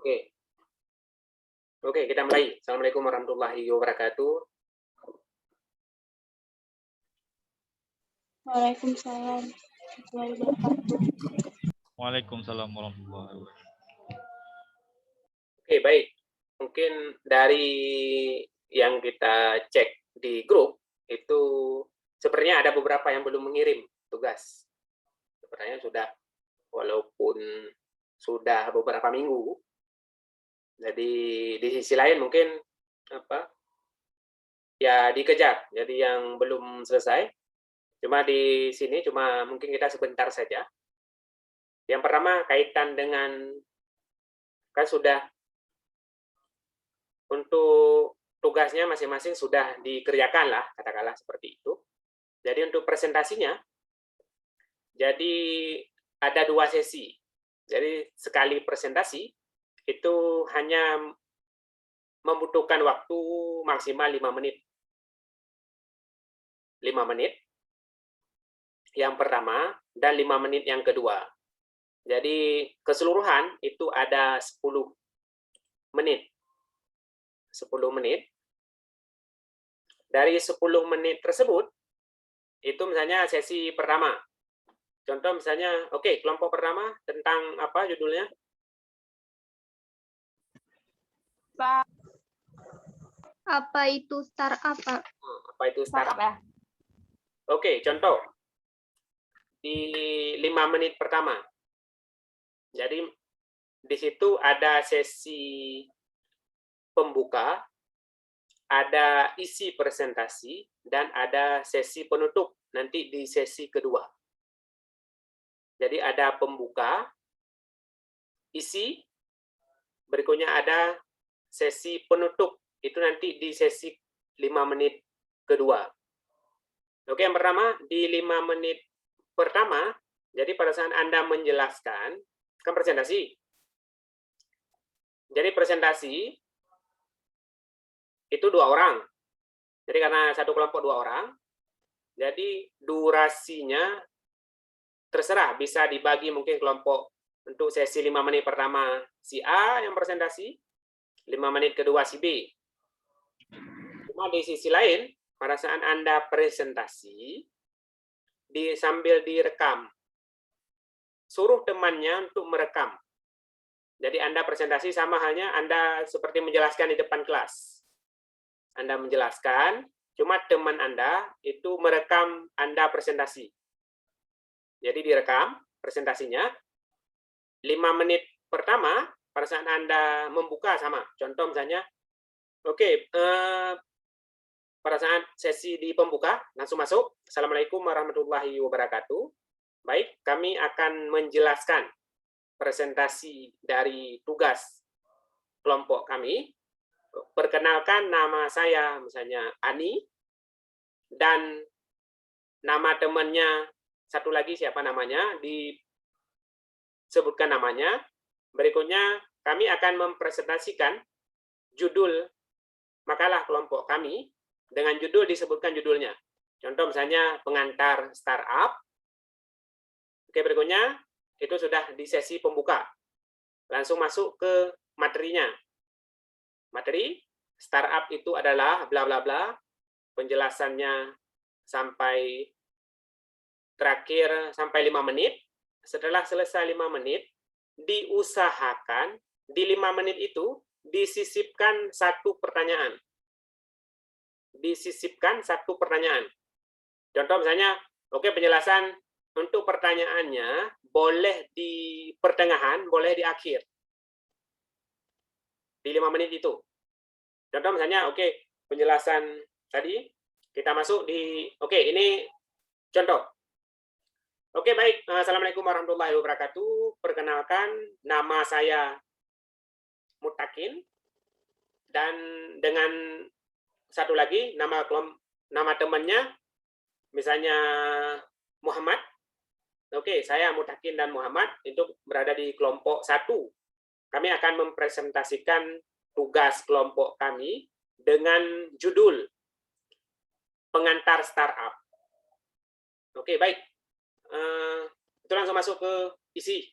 Oke. Oke, kita mulai. Assalamualaikum warahmatullahi wabarakatuh. Waalaikumsalam warahmatullahi wabarakatuh. Waalaikumsalam warahmatullahi wabarakatuh. Oke, baik. Mungkin dari yang kita cek di grup, itu sepertinya ada beberapa yang belum mengirim tugas. Sepertinya sudah, walaupun sudah beberapa minggu. Jadi di sisi lain mungkin ya dikejar. Jadi yang belum selesai, cuma di sini mungkin kita sebentar saja. Yang pertama kaitan dengan kan sudah untuk tugasnya masing-masing sudah dikerjakan lah, katakanlah seperti itu. Jadi untuk presentasinya, jadi ada 2 sesi. Jadi sekali presentasi itu hanya membutuhkan waktu maksimal 5 menit. 5 menit yang pertama dan 5 menit yang kedua. Jadi keseluruhan itu ada 10 menit. 10 menit. Dari 10 menit tersebut, itu misalnya sesi pertama. Contoh misalnya, oke, kelompok pertama tentang apa judulnya? Apa itu startup, Pak? Apa itu startup? Ya? Oke, contoh. Di 5 menit pertama. Jadi di situ ada sesi pembuka, ada isi presentasi, dan ada sesi penutup nanti di sesi kedua. Jadi ada pembuka, isi, berikutnya ada sesi penutup, itu nanti di sesi 5 menit kedua. Oke, yang pertama, di 5 menit pertama, jadi pada saat Anda menjelaskan, kan presentasi. Jadi presentasi itu 2 orang. Jadi karena satu kelompok 2 orang, jadi durasinya terserah, bisa dibagi mungkin kelompok untuk sesi 5 menit pertama si A yang presentasi, 5 menit kedua si B. Cuma di sisi lain, pada saat Anda presentasi, sambil direkam. Suruh temannya untuk merekam. Jadi Anda presentasi sama halnya Anda seperti menjelaskan di depan kelas. Anda menjelaskan, cuma teman Anda itu merekam Anda presentasi. Jadi direkam presentasinya, 5 menit pertama, pada saat Anda membuka sama. Contoh misalnya, oke, pada saat sesi di pembuka, langsung masuk. Assalamualaikum warahmatullahi wabarakatuh. Baik, kami akan menjelaskan presentasi dari tugas kelompok kami. Perkenalkan, nama saya misalnya Ani, dan nama temannya satu lagi siapa namanya, disebutkan namanya. Berikutnya kami akan mempresentasikan judul makalah kelompok kami, dengan judul disebutkan judulnya. Contoh misalnya pengantar startup. Oke, berikutnya itu sudah di sesi pembuka. Langsung masuk ke materinya. Materi startup itu adalah bla bla bla, penjelasannya sampai terakhir sampai 5 menit. Setelah selesai 5 menit, diusahakan di 5 menit itu disisipkan satu pertanyaan. Disisipkan satu pertanyaan. Contoh misalnya, oke, penjelasan untuk pertanyaannya boleh di pertengahan, boleh di akhir. Di 5 menit itu. Contoh misalnya, oke, penjelasan tadi, kita masuk di, oke, ini contoh. Oke, baik. Assalamualaikum warahmatullahi wabarakatuh. Perkenalkan, nama saya Mutakin. Dan dengan satu lagi, nama temannya, misalnya Muhammad. Oke, saya Mutakin dan Muhammad itu berada di kelompok 1. Kami akan mempresentasikan tugas kelompok kami dengan judul pengantar startup. Oke, baik. Itu langsung masuk ke isi.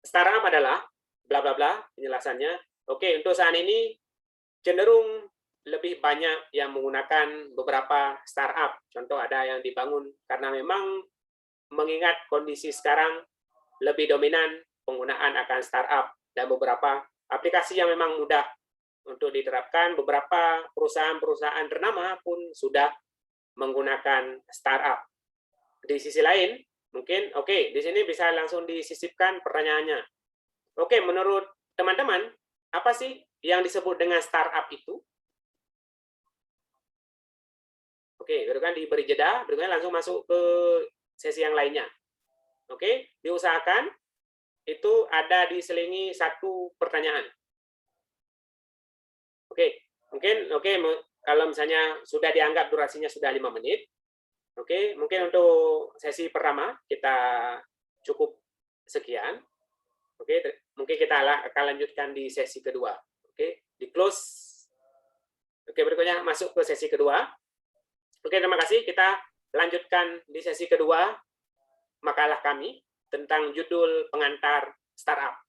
Startup adalah bla bla bla penjelasannya. Oke, untuk saat ini cenderung lebih banyak yang menggunakan beberapa startup. Contoh ada yang dibangun karena memang mengingat kondisi sekarang lebih dominan penggunaan akan startup dan beberapa aplikasi yang memang mudah untuk diterapkan. Beberapa perusahaan-perusahaan ternama pun sudah menggunakan startup. Di sisi lain, mungkin di sini bisa langsung disisipkan pertanyaannya. Oke, menurut teman-teman, apa sih yang disebut dengan startup itu? Oke, kan diberi jeda, berikutnya langsung masuk ke sesi yang lainnya. Oke, diusahakan itu ada diselingi satu pertanyaan. Oke, mungkin kalau misalnya sudah dianggap durasinya sudah 5 menit, mungkin untuk sesi pertama kita cukup sekian. Mungkin kita akan lanjutkan di sesi kedua. Di close. Berikutnya masuk ke sesi kedua. Terima kasih. Kita lanjutkan di sesi kedua makalah kami tentang judul pengantar startup.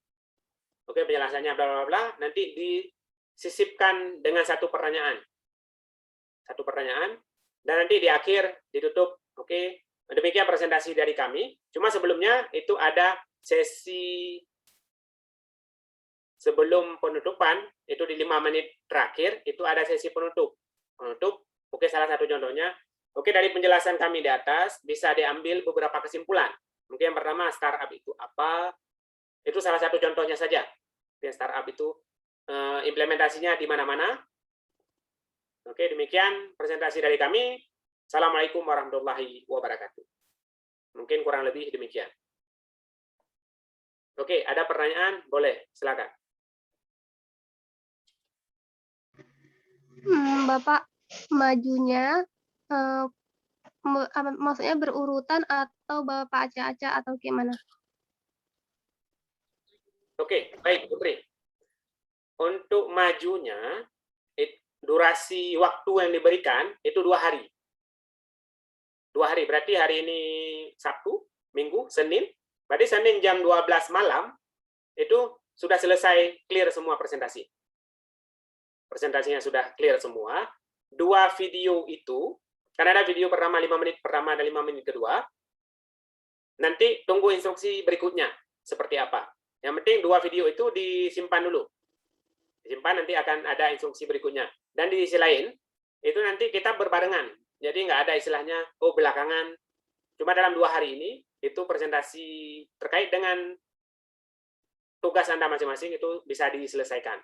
Penjelasannya bla bla bla. Nanti disisipkan dengan satu pertanyaan. Dan nanti di akhir ditutup. Demikian presentasi dari kami. Cuma sebelumnya itu ada sesi sebelum penutupan, itu di 5 menit terakhir, itu ada sesi penutup. Salah satu contohnya. Dari penjelasan kami di atas, bisa diambil beberapa kesimpulan. Mungkin yang pertama, startup itu apa? Itu salah satu contohnya saja. Startup itu implementasinya di mana-mana. Demikian presentasi dari kami. Assalamualaikum warahmatullahi wabarakatuh. Mungkin kurang lebih demikian. Ada pertanyaan? Boleh, silakan. Bapak, majunya maksudnya berurutan atau Bapak acak-acak atau gimana? Baik Putri. Untuk majunya, durasi waktu yang diberikan itu 2 hari. 2 hari, berarti hari ini Sabtu, Minggu, Senin. Berarti Senin jam 12 malam, itu sudah selesai clear semua presentasi. Presentasinya sudah clear semua. 2 video itu, karena ada video pertama 5 menit pertama dan 5 menit kedua, nanti tunggu instruksi berikutnya, seperti apa. Yang penting 2 video itu disimpan dulu. Disimpan, nanti akan ada instruksi berikutnya. Dan di sisi lain, itu nanti kita berbarengan. Jadi nggak ada istilahnya, belakangan. Cuma dalam 2 hari ini, itu presentasi terkait dengan tugas Anda masing-masing itu bisa diselesaikan.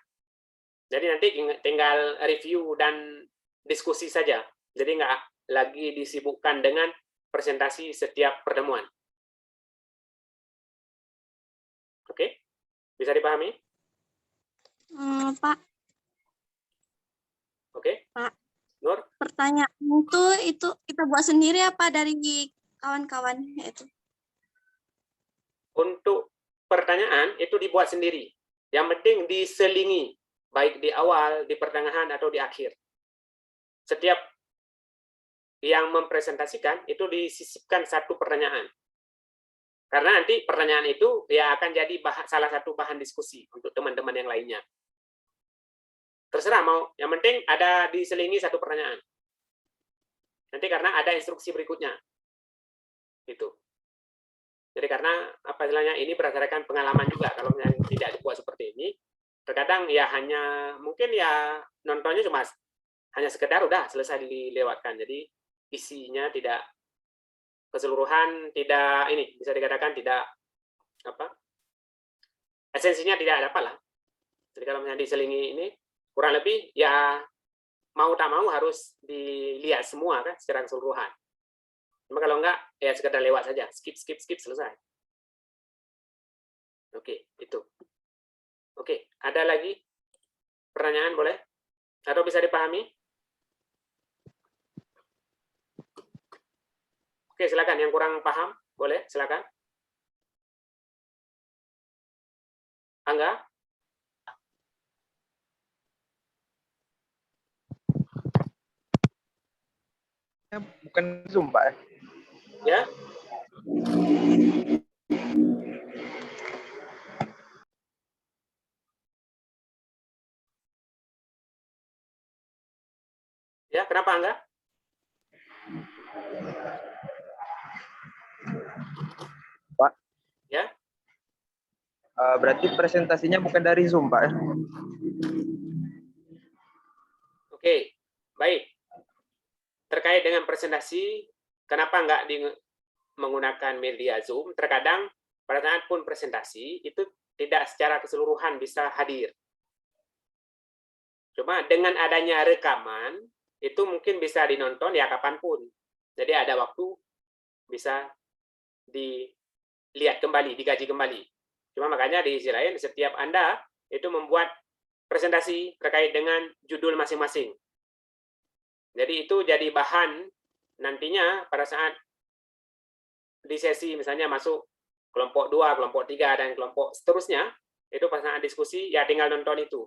Jadi nanti tinggal review dan diskusi saja. Jadi nggak lagi disibukkan dengan presentasi setiap pertemuan. Bisa dipahami? Pak. Pak. Nur? Pertanyaan itu kita buat sendiri apa dari kawan-kawan itu? Untuk pertanyaan itu dibuat sendiri. Yang penting diselingi, baik di awal, di pertengahan, atau di akhir. Setiap yang mempresentasikan itu disisipkan satu pertanyaan. Karena nanti pertanyaan itu ya akan jadi salah satu bahan diskusi untuk teman-teman yang lainnya. Terserah mau, yang penting ada diselingi satu pertanyaan. Nanti karena ada instruksi berikutnya. Gitu. Jadi karena apa istilahnya ini berdasarkan pengalaman juga, kalau yang tidak dibuat seperti ini, terkadang ya hanya mungkin ya nontonnya cuma hanya sekedar udah selesai dilewatkan. Jadi isinya tidak keseluruhan, tidak ini bisa dikatakan tidak esensinya tidak dapat lah. Jadi kalau misalnya diselingi ini kurang lebih ya mau tak mau harus dilihat semua kan secara keseluruhan. Cuma kalau enggak ya sekedar lewat saja, skip selesai. Itu. Ada lagi pertanyaan boleh? Atau bisa dipahami? Silakan yang kurang paham, boleh, silakan. Angga? Bukan Zoom, Pak. Ya. Ya, kenapa Angga? Pak. Ya. Berarti presentasinya bukan dari Zoom, Pak. Oke, baik. Terkait dengan presentasi, kenapa nggak menggunakan media Zoom? Terkadang pada saat pun presentasi itu tidak secara keseluruhan bisa hadir. Cuma dengan adanya rekaman, itu mungkin bisa dinonton ya kapanpun. Jadi ada waktu bisa dilihat kembali, dikaji kembali. Cuma makanya di sisi lain, setiap Anda itu membuat presentasi terkait dengan judul masing-masing. Jadi itu jadi bahan nantinya pada saat di sesi misalnya masuk kelompok 2, kelompok 3, dan kelompok seterusnya, itu pada saat diskusi, ya tinggal nonton itu.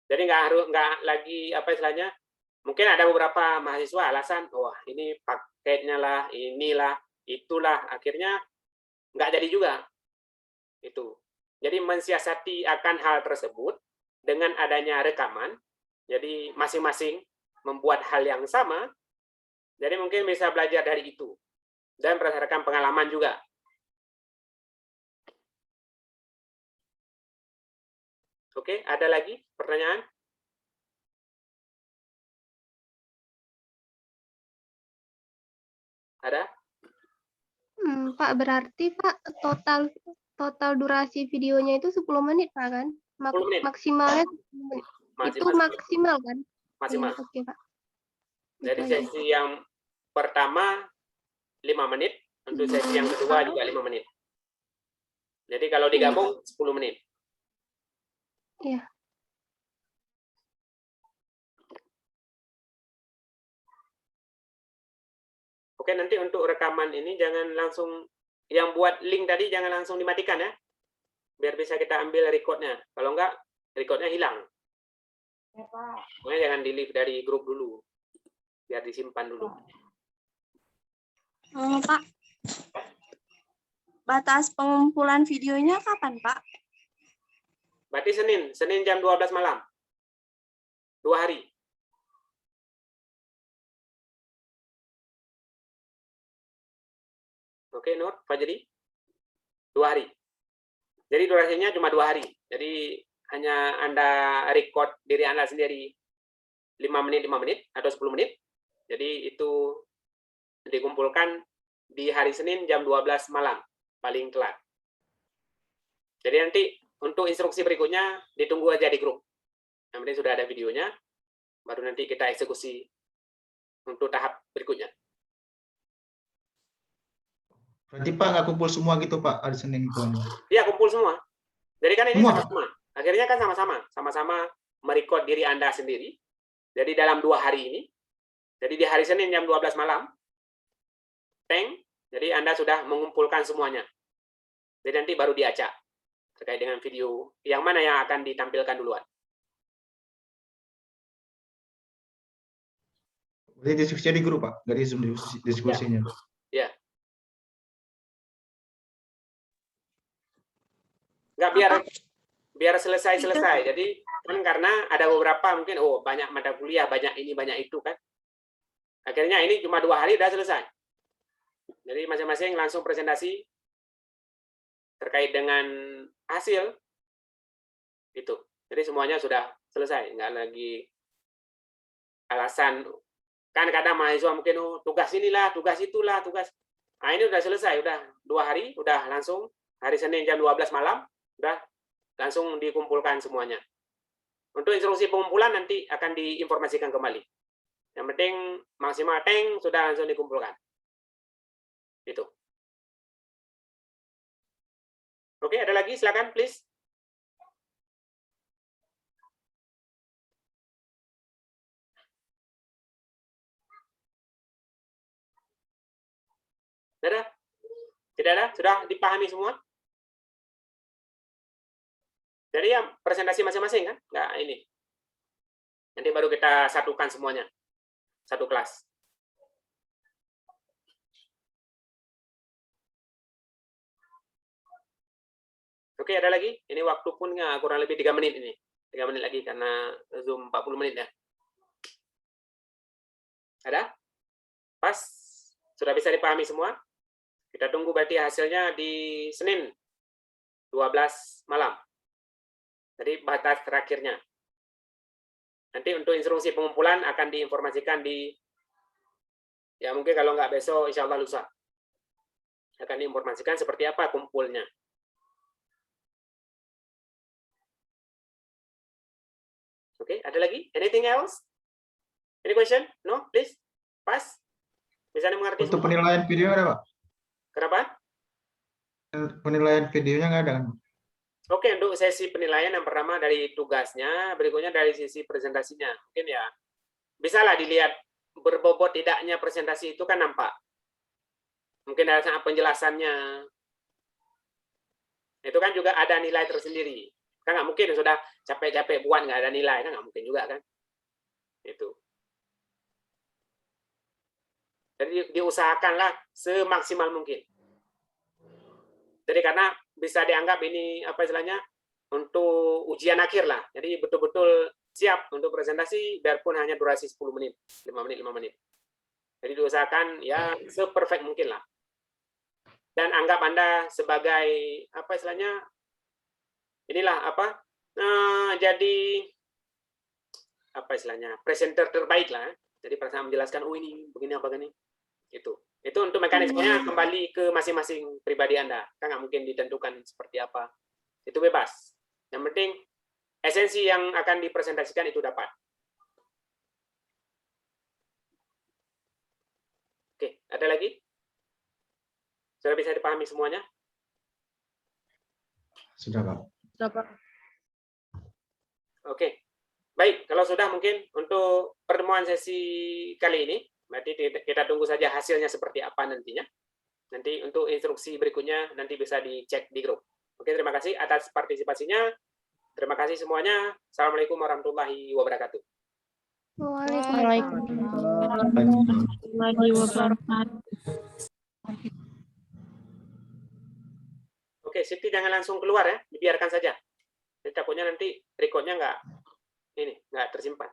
Jadi nggak lagi apa istilahnya, mungkin ada beberapa mahasiswa alasan, wah ini paketnya lah, inilah, itulah, akhirnya nggak jadi juga. Itu. Jadi mensiasati akan hal tersebut dengan adanya rekaman, jadi masing-masing membuat hal yang sama, jadi mungkin bisa belajar dari itu. Dan berdasarkan pengalaman juga. Oke, ada lagi pertanyaan? Ada? Pak, berarti Pak total durasi videonya itu 10 menit Pak kan? 10 menit. Maksimalnya 10 menit. Itu maksimal kan? Maksimal. Iya, oke Pak. Jadi Itu aja. sesi yang pertama 5 menit, untuk sesi yang kedua juga 5 menit. Jadi kalau digabung 10 menit. Iya. Oke, nanti untuk rekaman ini jangan langsung, yang buat link tadi jangan langsung dimatikan ya. Biar bisa kita ambil recordnya. Kalau enggak, recordnya hilang. Ya, Pak. Pokoknya jangan di-leave dari grup dulu. Biar disimpan dulu. Pak, batas pengumpulan videonya kapan, Pak? Berarti Senin jam 12 malam. 2 hari. Oke, Nur, Fajri? 2 hari. Jadi durasinya cuma 2 hari. Jadi hanya Anda record diri Anda sendiri 5 menit, 5 menit, atau 10 menit. Jadi itu dikumpulkan di hari Senin jam 12 malam, paling telat. Jadi nanti untuk instruksi berikutnya ditunggu aja di grup. Yang penting sudah ada videonya, baru nanti kita eksekusi untuk tahap berikutnya. Berarti Pak nggak kumpul semua gitu Pak hari Senin itu? Iya, kumpul semua. Jadi kan ini Semua? sama-sama. Akhirnya kan sama-sama merecord diri Anda sendiri. Jadi dalam 2 hari ini, jadi di hari Senin jam 12 malam, jadi Anda sudah mengumpulkan semuanya. Jadi nanti baru diacak terkait dengan video yang mana yang akan ditampilkan duluan. Berarti diskusinya di grup Pak, dari Zoom diskusinya. Ya. Nggak, biar selesai. Jadi kan karena ada beberapa mungkin banyak mata kuliah, banyak ini, banyak itu kan. Akhirnya ini cuma 2 hari udah selesai. Jadi masing-masing langsung presentasi terkait dengan hasil itu. Jadi semuanya sudah selesai, nggak lagi alasan. Kan kadang mahasiswa mungkin tugas inilah, tugas itulah, tugas. Nah, ini udah selesai, udah 2 hari, udah langsung hari Senin jam 12 malam, udah langsung dikumpulkan semuanya. Untuk instruksi pengumpulan nanti akan diinformasikan kembali. Yang penting maksimal sudah langsung dikumpulkan. Itu. Oke, ada lagi? Silakan, please. Ada? Tidak ada? Sudah dipahami semua? Jadi ya presentasi masing-masing kan? Nggak ini. Nanti baru kita satukan semuanya. Satu kelas. Oke, ada lagi? Ini waktu pun kurang lebih 3 menit ini. 3 menit lagi karena Zoom 40 menit ya. Ada? Pas? Sudah bisa dipahami semua? Kita tunggu berarti hasilnya di Senin 12 malam. Jadi batas terakhirnya. Nanti untuk instruksi pengumpulan akan diinformasikan di, ya mungkin kalau nggak besok, insya Allah lusa. Akan diinformasikan seperti apa kumpulnya. Oke, ada lagi? Anything else? Any question? No, please? Pas? Bisa dimengerti Untuk semua? penilaian video ada, Pak? Kenapa? Penilaian videonya nggak ada kan? Oke, untuk sesi penilaian yang pertama dari tugasnya, berikutnya dari sisi presentasinya. Mungkin ya, bisalah dilihat berbobot tidaknya presentasi itu kan nampak. Mungkin dari penjelasannya. Itu kan juga ada nilai tersendiri. Kan nggak mungkin sudah capek-capek buat nggak ada nilai, kan nggak mungkin juga kan. Itu. Jadi diusahakanlah semaksimal mungkin. Jadi karena bisa dianggap ini apa istilahnya untuk ujian akhir lah. Jadi betul-betul siap untuk presentasi biarpun hanya durasi 10 menit, 5 menit. Jadi diusahakan ya seperfect mungkin lah. Dan anggap Anda sebagai apa istilahnya inilah apa jadi apa istilahnya presenter terbaik lah. Jadi pada menjelaskan oh ini begini apa gini itu untuk mekanismenya kembali ke masing-masing pribadi Anda, kan nggak mungkin ditentukan seperti apa, itu bebas. Yang penting esensi yang akan dipresentasikan itu dapat. Oke, ada lagi? Sudah bisa dipahami semuanya? Sudah, Pak. Oke, baik. Kalau sudah mungkin untuk pertemuan sesi kali ini, berarti kita tunggu saja hasilnya seperti apa nantinya. Nanti untuk instruksi berikutnya nanti bisa dicek di grup. Oke, terima kasih atas partisipasinya. Terima kasih semuanya. Assalamualaikum warahmatullahi wabarakatuh. Oke, Siti jangan langsung keluar ya, dibiarkan saja. Jadi takutnya nanti recordnya nggak tersimpan.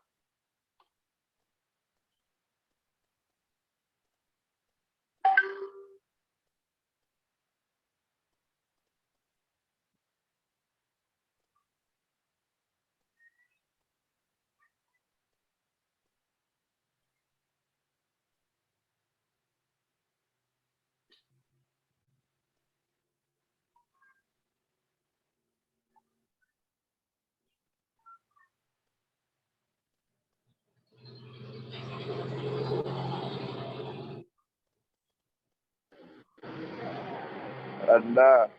Anda